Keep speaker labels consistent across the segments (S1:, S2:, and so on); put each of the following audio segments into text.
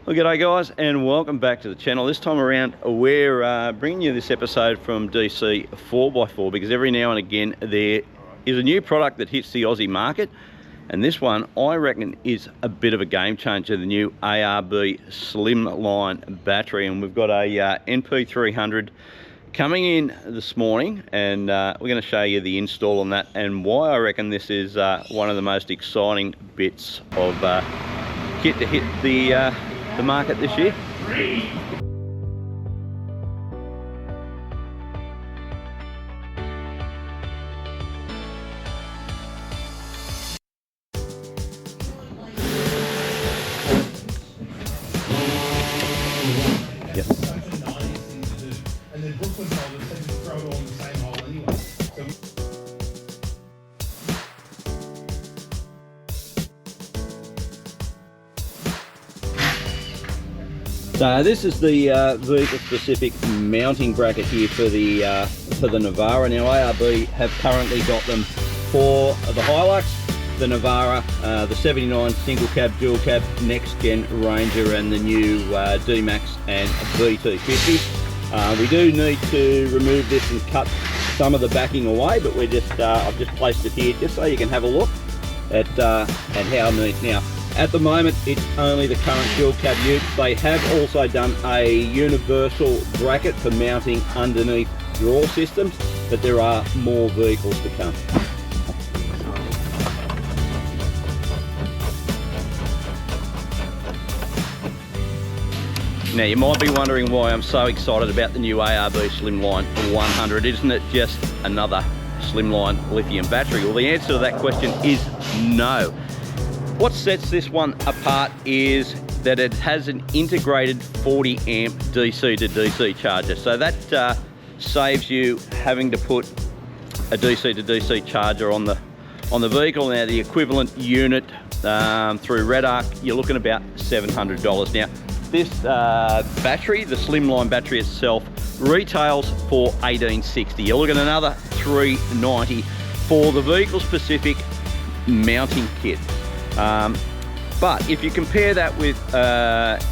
S1: Well, g'day guys, and welcome back to the channel. This time around we're bringing you this episode from DC 4x4 because every now and again there is a new product that hits the Aussie market, and this one I reckon is a bit of a game changer, the new ARB Slimline battery. And we've got a NP300 coming in this morning, and we're going to show you the install on that and why I reckon this is one of the most exciting bits of kit to hit the market this year. Yep. So this is the vehicle-specific mounting bracket here for the Navara. Now ARB have currently got them for the Hilux, the Navara, the 79 single cab, dual cab, next gen Ranger, and the new D-Max and VT50. We do need to remove this and cut some of the backing away, but we're just I've just placed it here just so you can have a look at how neat. Now, at the moment, it's only the current dual cab ute. They have also done a universal bracket for mounting underneath drawer systems, but there are more vehicles to come. Now, you might be wondering why I'm so excited about the new ARB Slimline 100. Isn't it just another Slimline lithium battery? Well, the answer to that question is no. What sets this one apart is that it has an integrated 40 amp DC to DC charger. So that saves you having to put a DC to DC charger on the vehicle. Now the equivalent unit through Red Arc, you're looking about $700. Now this battery, the Slimline battery itself, retails for $1,860. You're looking at another $390 for the vehicle specific mounting kit. But if you compare that with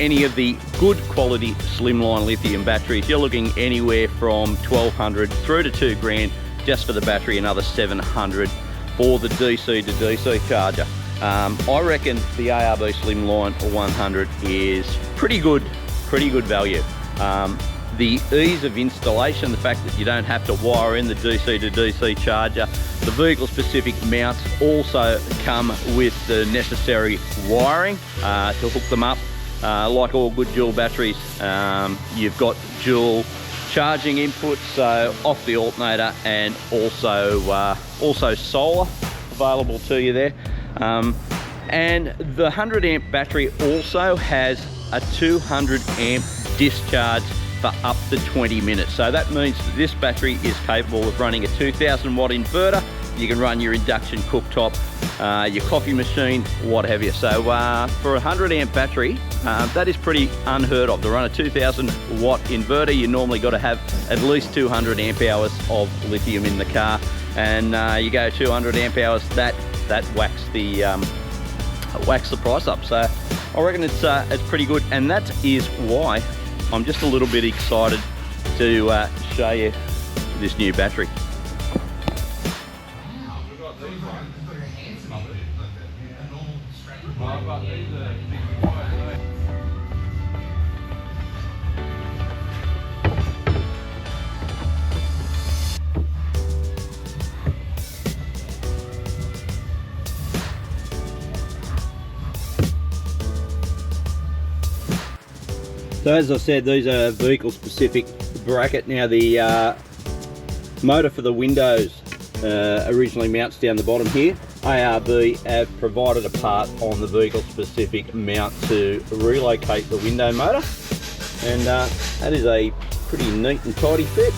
S1: any of the good quality Slimline lithium batteries, you're looking anywhere from $1,200 through to $2,000 just for the battery, another $700 for the DC to DC charger. I reckon the ARB Slimline 100 is pretty good value. The ease of installation, the fact that you don't have to wire in the DC to DC charger. The vehicle specific mounts also come with the necessary wiring to hook them up. Like all good dual batteries, you've got dual charging inputs, so off the alternator, and also solar available to you there. And the 100 amp battery also has a 200 amp discharge for up to 20 minutes. So that means that this battery is capable of running a 2000 watt inverter. You can run your induction cooktop, your coffee machine, what have you. So for a 100 amp battery, that is pretty unheard of. To run a 2000 watt inverter, you normally got to have at least 200 amp hours of lithium in the car. And you go 200 amp hours, that whacks the price up. So I reckon it's pretty good, and that is why I'm just a little bit excited to show you this new battery. So as I said, these are vehicle specific bracket. Now the motor for the windows originally mounts down the bottom here. ARB have provided a part on the vehicle specific mount to relocate the window motor, and that is a pretty neat and tidy fit.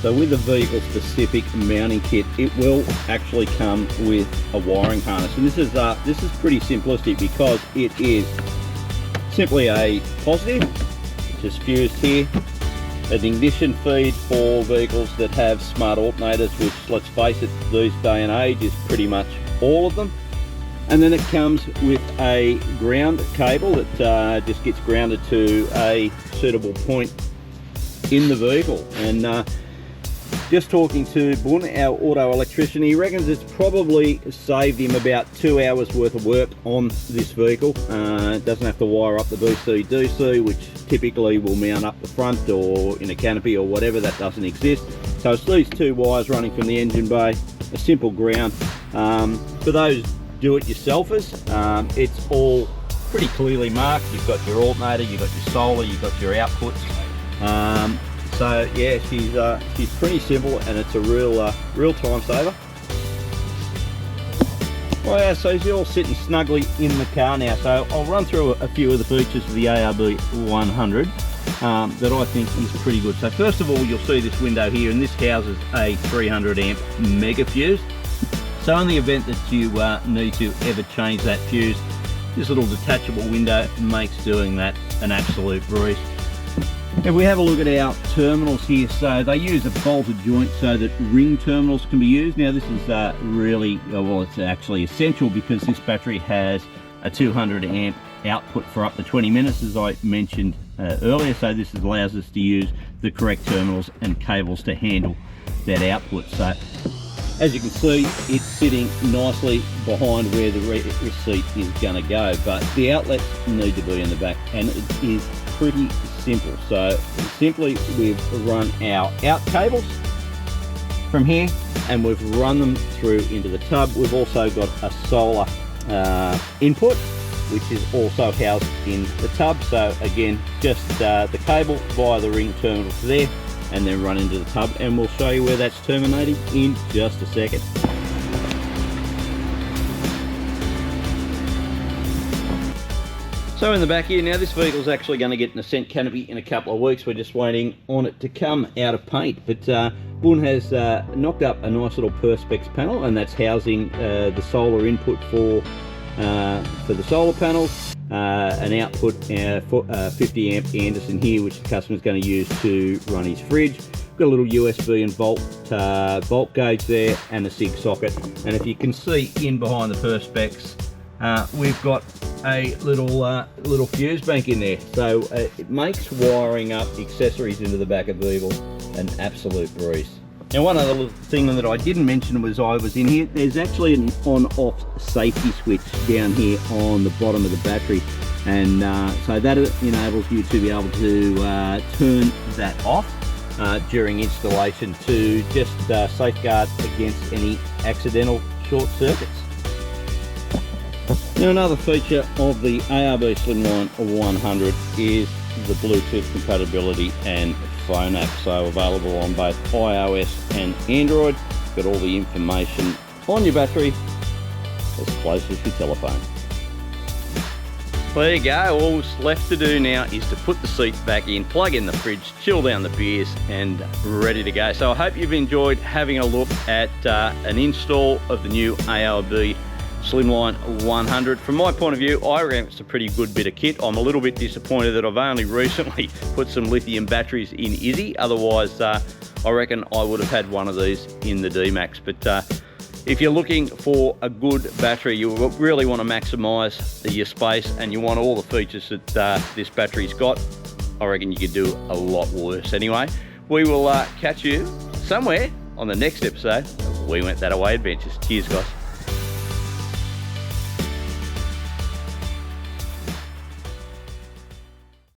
S1: So with the vehicle specific mounting kit, it will actually come with a wiring harness, and this is pretty simplistic because it is simply a positive, which is fused here, an ignition feed for vehicles that have smart alternators, which, let's face it, these day and age is pretty much all of them. And then it comes with a ground cable that just gets grounded to a suitable point in the vehicle. And just talking to Bun, our auto electrician, he reckons it's probably saved him about 2 hours worth of work on this vehicle. It doesn't have to wire up the DC-DC, which typically will mount up the front or in a canopy or whatever. That doesn't exist. So it's these two wires running from the engine bay, a simple ground. For those do-it-yourselfers, it's all pretty clearly marked. You've got your alternator, you've got your solar, you've got your outputs. So yeah, she's pretty simple, and it's a real time saver. Well, yeah, so you're all sitting snugly in the car now, so I'll run through a few of the features of the ARB 100 that I think is pretty good. So first of all, you'll see this window here, and this houses a 300 amp mega fuse. So in the event that you need to ever change that fuse, this little detachable window makes doing that an absolute breeze. If we have a look at our terminals here, so they use a bolted joint so that ring terminals can be used. Now this is really, well, it's actually essential because this battery has a 200 amp output for up to 20 minutes, as I mentioned earlier. So this allows us to use the correct terminals and cables to handle that output. So as you can see, it's sitting nicely behind where the receipt is going to go, but the outlets need to be in the back, and it is pretty simple. So simply, we've run our out cables from here, and we've run them through into the tub. We've also got a solar input, which is also housed in the tub. So again, just the cable via the ring terminal to there, and then run into the tub, and we'll show you where that's terminating in just a second. So in the back here, now this vehicle's actually going to get an Ascent Canopy in a couple of weeks. We're just waiting on it to come out of paint, but Bun has knocked up a nice little Perspex panel, and that's housing the solar input for the solar panels, an output for 50 amp Anderson here, which the customer's going to use to run his fridge. Got a little USB and volt gauge there, and a SIG socket. And if you can see in behind the Perspex, we've got a little fuse bank in there, so it makes wiring up accessories into the back of the vehicle an absolute breeze. Now, one other thing that I didn't mention was I was in here, there's actually an on-off safety switch down here on the bottom of the battery, and so that enables you to be able to turn that off during installation to just safeguard against any accidental short circuits. Now, another feature of the ARB Slimline 100 is the Bluetooth compatibility and phone app, so available on both iOS and Android. Got all the information on your battery as close as your telephone. Well, there you go. All that's left to do now is to put the seats back in, plug in the fridge, chill down the beers, and ready to go. So I hope you've enjoyed having a look at an install of the new ARB Slimline 100. From my point of view, I reckon it's a pretty good bit of kit. I'm a little bit disappointed that I've only recently put some lithium batteries in Izzy. Otherwise, I reckon I would have had one of these in the D-Max. But if you're looking for a good battery, you really want to maximise your space, and you want all the features that this battery's got, I reckon you could do a lot worse. Anyway, we will catch you somewhere on the next episode of We Went That Away Adventures. Cheers, guys.